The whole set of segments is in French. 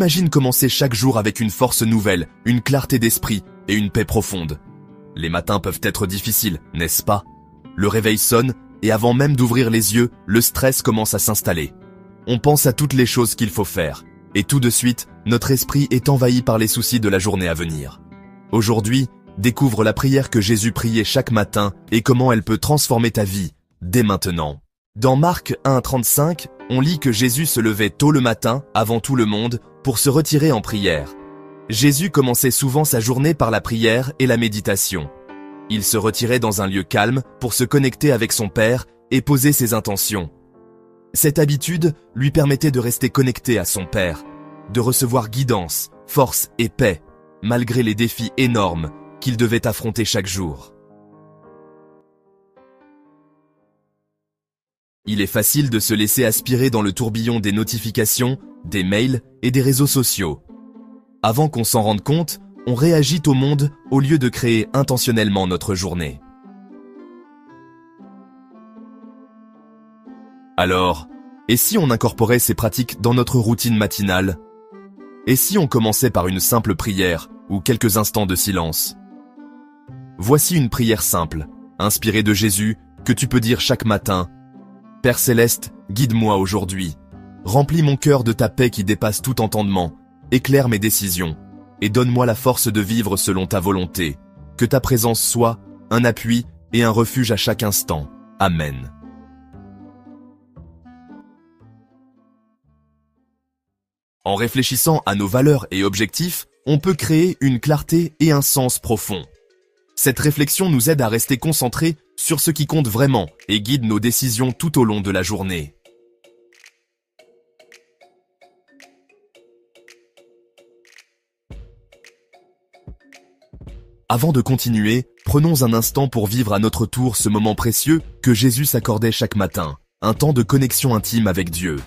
Imagine commencer chaque jour avec une force nouvelle, une clarté d'esprit et une paix profonde. Les matins peuvent être difficiles, n'est-ce pas? Le réveil sonne et avant même d'ouvrir les yeux, le stress commence à s'installer. On pense à toutes les choses qu'il faut faire et tout de suite, notre esprit est envahi par les soucis de la journée à venir. Aujourd'hui, découvre la prière que Jésus priait chaque matin et comment elle peut transformer ta vie, dès maintenant. Dans Marc 1,35, on lit que Jésus se levait tôt le matin, avant tout le monde, pour se retirer en prière. Jésus commençait souvent sa journée par la prière et la méditation. Il se retirait dans un lieu calme pour se connecter avec son Père et poser ses intentions. Cette habitude lui permettait de rester connecté à son Père, de recevoir guidance, force et paix, malgré les défis énormes qu'il devait affronter chaque jour. Il est facile de se laisser aspirer dans le tourbillon des notifications, des mails et des réseaux sociaux. Avant qu'on s'en rende compte, on réagit au monde au lieu de créer intentionnellement notre journée. Alors, et si on incorporait ces pratiques dans notre routine matinale? Et si on commençait par une simple prière ou quelques instants de silence? Voici une prière simple, inspirée de Jésus, que tu peux dire chaque matin. Père Céleste, guide-moi aujourd'hui. Remplis mon cœur de ta paix qui dépasse tout entendement. Éclaire mes décisions. Et donne-moi la force de vivre selon ta volonté. Que ta présence soit un appui et un refuge à chaque instant. Amen. En réfléchissant à nos valeurs et objectifs, on peut créer une clarté et un sens profond. Cette réflexion nous aide à rester concentrés sur ce qui compte vraiment et guide nos décisions tout au long de la journée. Avant de continuer, prenons un instant pour vivre à notre tour ce moment précieux que Jésus s'accordait chaque matin, un temps de connexion intime avec Dieu.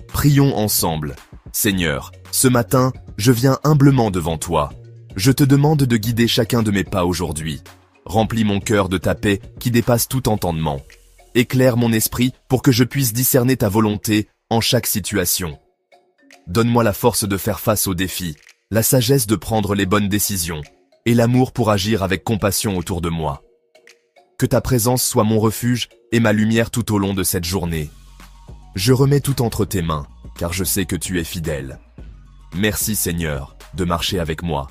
Prions ensemble. Seigneur, ce matin, je viens humblement devant toi. Je te demande de guider chacun de mes pas aujourd'hui. Remplis mon cœur de ta paix qui dépasse tout entendement. Éclaire mon esprit pour que je puisse discerner ta volonté en chaque situation. Donne-moi la force de faire face aux défis, la sagesse de prendre les bonnes décisions et l'amour pour agir avec compassion autour de moi. Que ta présence soit mon refuge et ma lumière tout au long de cette journée. Je remets tout entre tes mains, car je sais que tu es fidèle. Merci Seigneur, de marcher avec moi.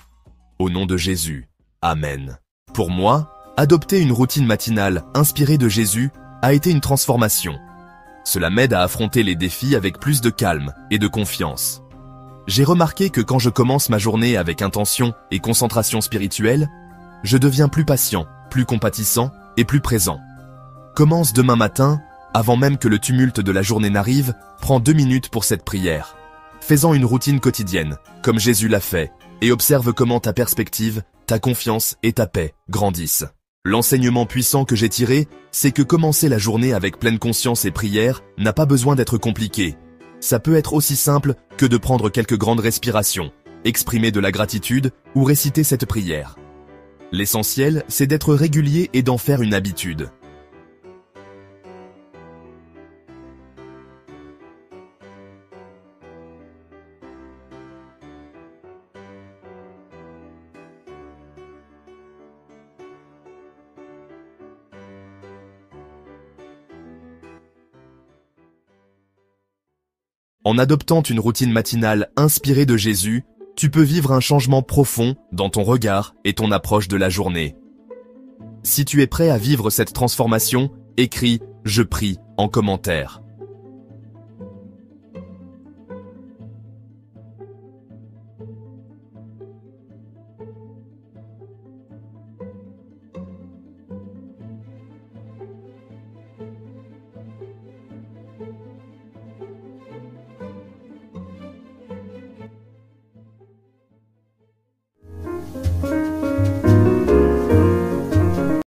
Au nom de Jésus, Amen. Pour moi, adopter une routine matinale inspirée de Jésus a été une transformation. Cela m'aide à affronter les défis avec plus de calme et de confiance. J'ai remarqué que quand je commence ma journée avec intention et concentration spirituelle, je deviens plus patient, plus compatissant et plus présent. Commence demain matin, avant même que le tumulte de la journée n'arrive, prends 2 minutes pour cette prière. Fais-en une routine quotidienne, comme Jésus l'a fait, et observe comment ta perspective, ta confiance et ta paix grandissent. L'enseignement puissant que j'ai tiré, c'est que commencer la journée avec pleine conscience et prière n'a pas besoin d'être compliqué. Ça peut être aussi simple que de prendre quelques grandes respirations, exprimer de la gratitude ou réciter cette prière. L'essentiel, c'est d'être régulier et d'en faire une habitude. En adoptant une routine matinale inspirée de Jésus, tu peux vivre un changement profond dans ton regard et ton approche de la journée. Si tu es prêt à vivre cette transformation, écris « Je prie » en commentaire.